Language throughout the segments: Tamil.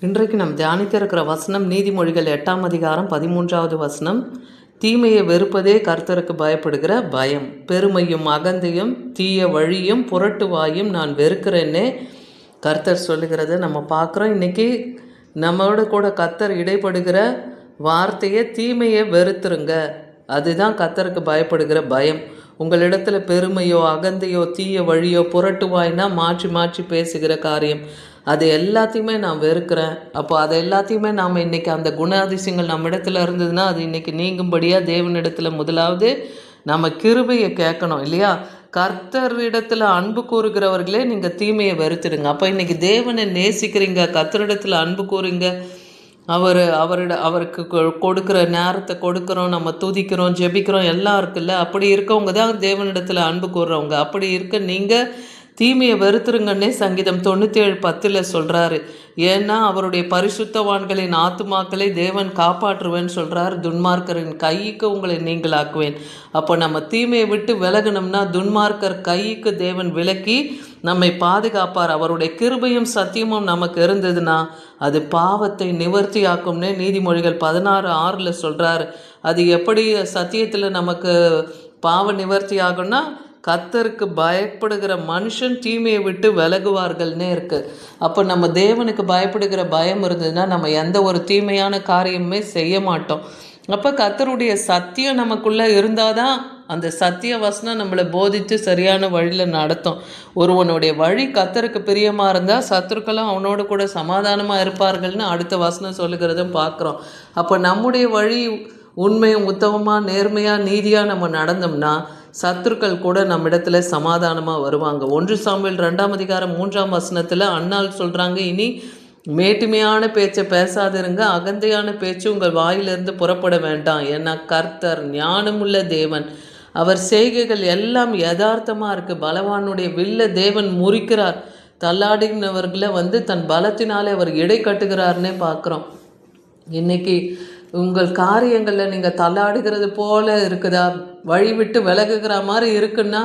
இன்றைக்கு நாம் தியானிக்க இருக்கிற வசனம் நீதிமொழிகள் 8ஆம் அதிகாரம் 13வது வசனம். தீமையை வெறுப்பதே கர்த்தருக்கு பயப்படுகிற பயம். பெருமையும் அகந்தையும் தீய வழியும் புரட்டு வாயும் நான் வெறுக்கிறேன்னே கர்த்தர் சொல்லுகிறத நம்ம பார்க்குறோம். இன்றைக்கி நம்மளோட கூட கர்த்தர் இடைப்படுகிற வார்த்தையை தீமையை வெறுத்துருங்க, அதுதான் கர்த்தருக்கு பயப்படுகிற பயம். உங்களிடத்தில் பெருமையோ அகந்தையோ தீய வழியோ புரட்டு வாய்னா மாற்றி மாற்றி பேசுகிற காரியம், அது எல்லாத்தையுமே நான் வெறுக்கிறேன். அப்போ அதை எல்லாத்தையுமே நாம் இன்றைக்கி அந்த குணாதிசயங்கள் நம்ம இடத்துல இருந்ததுன்னா அது இன்றைக்கி நீங்கும்படியாக தேவனிடத்தில் முதலாவது நம்ம கிருபையை கேட்கணும் இல்லையா? கர்த்தரிடத்தில் அன்பு கூறுகிறவர்களே நீங்கள் தீமையை வெறுத்துடுங்க. அப்போ இன்றைக்கி தேவனை நேசிக்கிறீங்க, கர்த்தரிடத்தில் அன்பு கூறுங்க, அவருக்கு கொடுக்குற நேரத்தை கொடுக்குறோம், நம்ம துதிக்கிறோம், ஜெபிக்கிறோம், எல்லாம் இருக்குல்ல. அப்படி இருக்கவங்க தான் தேவனிடத்தில் அன்பு கூறுறவங்க. அப்படி இருக்க நீங்கள் தீமையை வெறுத்துருங்கன்னே சங்கீதம் 97:10 சொல்கிறாரு. ஏன்னா அவருடைய பரிசுத்தவான்களின் ஆத்துமாக்களை தேவன் காப்பாற்றுவேன்னு சொல்கிறார். துன்மார்க்கரின் கைக்கு உங்களை நீங்களாக்குவேன். அப்போ நம்ம தீமையை விட்டு விலகணும்னா துன்மார்க்கர் கைக்கு தேவன் விலக்கி நம்மை பாதுகாப்பார். அவருடைய கிருபையும் சத்தியமும் நமக்கு இருந்ததுன்னா அது பாவத்தை நிவர்த்தியாக்கும்னே நீதிமொழிகள் 16:6 சொல்கிறார். அது எப்படி சத்தியத்தில் நமக்கு பாவ நிவர்த்தி ஆகும்னா கர்த்தருக்கு பயப்படுகிற மனுஷன் தீமையை விட்டு விலகுவார்கள்னே இருக்குது. அப்போ நம்ம தேவனுக்கு பயப்படுகிற பயம் இருந்ததுன்னா நம்ம எந்த ஒரு தீமையான காரியமுமே செய்ய மாட்டோம். அப்போ கர்த்தருடைய சத்தியம் நமக்குள்ளே இருந்தால் தான் அந்த சத்திய வசனம் நம்மளை போதித்து சரியான வழியில் நடத்தும். ஒருவனுடைய வழி கர்த்தருக்கு பிரியமாக இருந்தால் சத்துருக்களும் அவனோடு கூட சமாதானமாக இருப்பார்கள்னு அடுத்த வசனம் சொல்லுகிறதும் பார்க்குறோம். அப்போ நம்முடைய வழி உண்மையும் உத்தமமாக நேர்மையாக நீதியாக நம்ம நடந்தோம்னா சத்துருக்கள் கூட நம்ம இடத்துல சமாதானமாக வருவாங்க. 1 சாமுவேல் 2ஆம் அதிகாரம் 3ஆம் வசனத்தில் அன்னாள் சொல்கிறாங்க, இனி மேட்டுமையான பேச்சை பேசாதிருங்க, அகந்தையான பேச்சு உங்கள் வாயிலிருந்து புறப்பட வேண்டாம். ஏன்னா கர்த்தர் ஞானமுள்ள தேவன், அவர் செய்கைகள் எல்லாம் யதார்த்தமாக இருக்குது. பலவானுடைய வில்ல தேவன் முறிக்கிறார், தள்ளாடினவர்களை தன் பலத்தினாலே அவர் இடை கட்டுகிறார்னே பார்க்குறோம். இன்றைக்கி உங்கள் காரியங்களில் நீங்கள் தள்ளாடுகிறது போல இருக்குதா, வழி விட்டு விலகுகிற மாதிரி இருக்குன்னா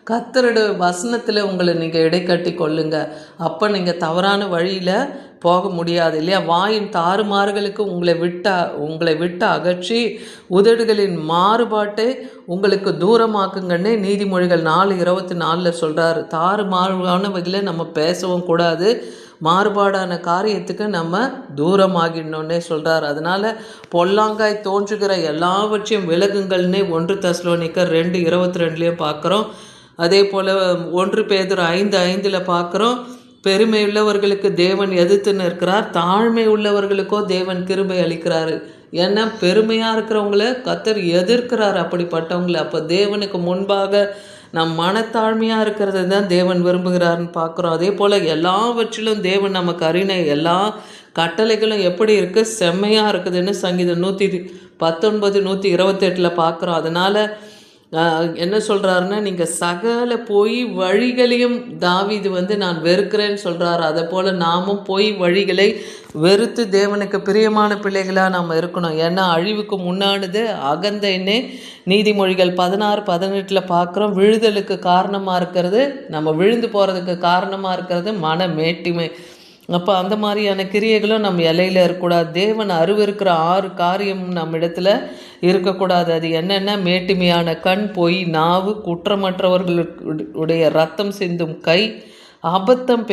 கர்த்தரோட வசனத்தில் உங்களை நீங்கள் இடைக்கட்டி கொள்ளுங்க. அப்போ நீங்கள் தவறான வழியில் போக முடியாது இல்லையா? வாயின் தாறுமாறுகளுக்கு உங்களை விட்டு அகற்றி உதடுகளின் மாறுபாட்டை உங்களுக்கு தூரமாக்குங்கன்னே நீதிமொழிகள் 4:24 சொல்கிறார். தாறுமாறானவைகளை நம்ம பேசவும் கூடாது, மாறுபாடான காரியத்துக்கு நம்ம தூரமாகிடணுன்னே சொல்கிறார். அதனால் பொல்லாங்காய் தோன்றுகிற எல்லாவற்றையும் விலகுங்கள்னே 1 தெசலோனிக்கர் 2:22 பார்க்குறோம். அதே போல் 1 பேதுரு 5:5 பார்க்குறோம். பெருமை உள்ளவர்களுக்கு தேவன் எதிர்த்து நிற்கிறார், தாழ்மை உள்ளவர்களுக்கோ தேவன் கிருபை அளிக்கிறாரு. ஏன்னா பெருமையாக இருக்கிறவங்கள கர்த்தர் எதிர்க்கிறார் அப்படிப்பட்டவங்கள. அப்போ தேவனுக்கு முன்பாக நம் மனத்தாழ்மையாக இருக்கிறது தான் தேவன் விரும்புகிறார்னு பார்க்குறோம். அதே போல் எல்லாவற்றிலும் தேவன் நமக்கு அறிணை, எல்லா கட்டளைகளும் எப்படி இருக்குது, செம்மையாக இருக்குதுன்னு சங்கீதம் 119 128 பார்க்குறோம். அதனால் என்ன சொல்கிறாருன்னா, நீங்கள் சகல பொய் வழிகளையும் தாவீது நான் வெறுக்கிறேன்னு சொல்கிறாரு. அதை போல் நாமும் பொய் வழிகளை வெறுத்து தேவனுக்கு பிரியமான பிள்ளைகளாக நாம் இருக்கணும். ஏன்னா அழிவுக்கு முன்னானது அகந்தைன்னே நீதிமொழிகள் 16:18 பார்க்குறோம். விழுதலுக்கு காரணமாக இருக்கிறது, நம்ம விழுந்து போகிறதுக்கு காரணமாக இருக்கிறது மன மேட்டிமை. அப்போ அந்த மாதிரியான கிரியைகளும் நம்ம இலையில் இருக்கக்கூடாது. தேவன் அருவருக்கிற 6 காரியம் நம்ம இடத்துல இருக்கக்கூடாது. அது என்னென்ன? மேட்டுமையான கண், பொய் நாவு, குற்றமற்றவர்களுடைய ரத்தம் சிந்தும் கை, அபத்தம்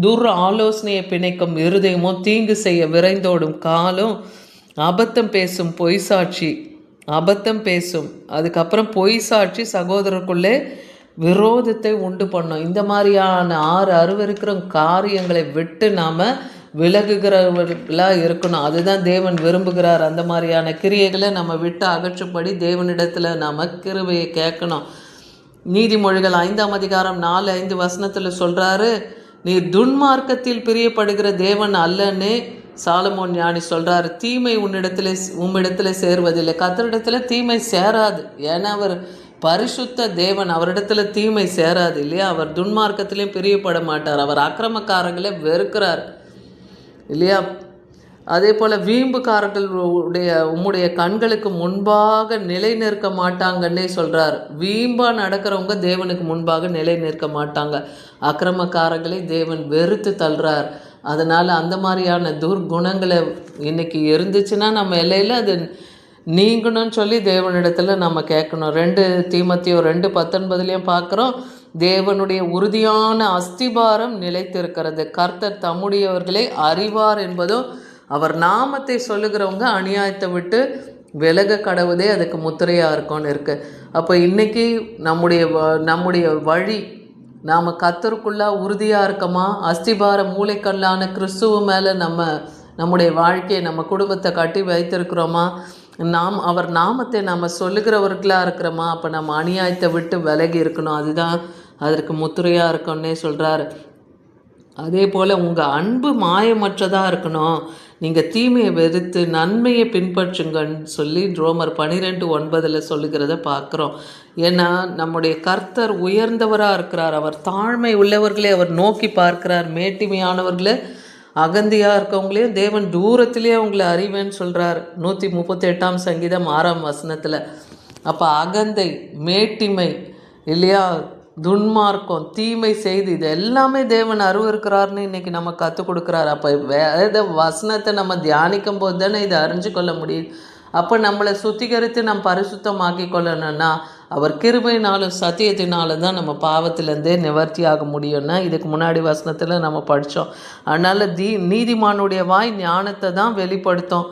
துர் ஆலோசனையை பிணைக்கும் இருதயமும், தீங்கு செய்ய விரைந்தோடும் காலும், அபத்தம் பேசும் பொய் சாட்சி, அபத்தம் பேசும், அதுக்கப்புறம் பொய் சாட்சி சகோதரருக்குள்ளே விரோதத்தை உண்டு பண்ணோம். இந்த மாதிரியான 6 அருவருக்கிற காரியங்களை விட்டு நாம் விலகுகிறவர்களாக இருக்கணும். அதுதான் தேவன் விரும்புகிறார். அந்த மாதிரியான கிரியைகளை நம்ம விட்டு அகற்றும்படி தேவனிடத்தில் நாம் கிருபையை கேட்கணும். நீதிமொழிகள் 5ஆம் அதிகாரம் 4-5 வசனத்தில் சொல்கிறாரு, நீ துன்மார்க்கத்தில் பிரியப்படுகிற தேவன் அல்லன்னே சாலமோன் ஞானி சொல்கிறார். தீமை உம்மிடத்தில் சேருவதில்லை. கர்த்தரிடத்தில் தீமை சேராது. ஏன்னா அவர் பரிசுத்த தேவன், அவரிடத்துல தீமை சேராது இல்லையா? அவர் துன்மார்க்கத்திலையும் பிரியப்பட மாட்டார், அவர் அக்கிரமக்காரங்களை வெறுக்கிறார் இல்லையா? அதே போல் வீம்புக்காரர்களுடைய உம்முடைய கண்களுக்கு முன்பாக நிலை நிற்க மாட்டாங்கன்னே சொல்கிறார். வீம்பாக நடக்கிறவங்க தேவனுக்கு முன்பாக நிலை நிற்க மாட்டாங்க. அக்கிரமக்காரர்களை தேவன் வெறுத்து தள்ளுறார். அதனால் அந்த மாதிரியான துர்குணங்களை இன்றைக்கி இருந்துச்சுன்னா நம்ம எல்லையில் அது நீங்கணும்னு சொல்லி தேவனிடத்தில் நம்ம கேட்கணும். 2 தீமோத்தேயு 2:19 பார்க்குறோம், தேவனுடைய உறுதியான அஸ்திபாரம் நிலைத்திருக்கிறது, கர்த்தர் தம்முடையவர்களை அறிவார் என்பதும் அவர் நாமத்தை சொல்லுகிறவங்க அநியாயத்தை விட்டு விலக கடவுதே அதுக்கு முத்திரையாக இருக்கும்னு இருக்குது. அப்போ இன்றைக்கி நம்முடைய வழி நாம் கர்த்தருக்குள்ளே உறுதியாக இருக்கோமா? அஸ்திபார மூளைக்கல்லான கிறிஸ்துவ மேலே நம்முடைய வாழ்க்கையை நம்ம குடும்பத்தை கட்டி வைத்திருக்கிறோமா? அவர் நாமத்தை நம்ம சொல்லுகிறவர்களாக இருக்கிறோமா? அப்போ நம்ம அநியாயத்தை விட்டு விலகி இருக்கணும், அதுதான் அதற்கு முத்திரையாக இருக்கணுன்னே சொல்கிறாரு. அதே போல் உங்கள் அன்பு மாயமற்றதாக இருக்கணும், நீங்கள் தீமையை வெறுத்து நன்மையை பின்பற்றுங்கன்னு சொல்லி ரோமர் 12:9 சொல்லுகிறத பார்க்குறோம். ஏன்னா நம்முடைய கர்த்தர் உயர்ந்தவராக இருக்கிறார், அவர் தாழ்மை உள்ளவர்களே அவர் நோக்கி பார்க்கிறார், மேட்டிமையானவர்களே அகந்தியாக இருக்கவங்களையும் தேவன் தூரத்திலே அவங்கள அறிவேன்னு சொல்கிறார் 138 சங்கீதம் 6 அப்போ அகந்தை, மேட்டிமை இல்லையா, துன்மார்க்கம், தீமை செய்து இது எல்லாமே தேவன் அருவருக்கிறார்னு இன்றைக்கி நம்ம கற்றுக் கொடுக்குறாரு. அப்போ வேத வசனத்தை நம்ம தியானிக்கும் போது தானே இதை அறிஞ்சு கொள்ள முடியுது. அப்போ நம்மளை சுத்திகரித்து நம்ம பரிசுத்தமாக்கி கொள்ளணும்னா அவர் கிருபையினாலும் சத்தியத்தினாலும் தான் நம்ம பாவத்திலேருந்தே நிவர்த்தி ஆக முடியும்னா இதுக்கு முன்னாடி வசனத்தில் நம்ம படித்தோம். அதனால் நீதிமானுடைய வாய் ஞானத்தை தான் வெளிப்படுத்தும்,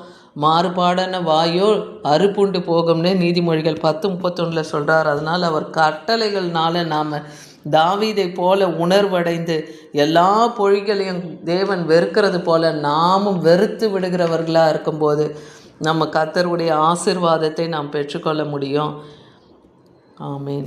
மாறுபாடான வாயோ அறுப்புண்டு போகும்னே நீதிமொழிகள் 10:31 சொல்கிறார். அதனால் அவர் கட்டளைகள்னால நாம் தாவீதை போல உணர்வடைந்து எல்லா பொழிகளையும் தேவன் வெறுக்கிறது போல நாமும் வெறுத்து விடுகிறவர்களாக இருக்கும்போது நம்ம கர்த்தருடைய ஆசீர்வாதத்தை நாம் பெற்றுக்கொள்ள முடியும். ஆமேன்.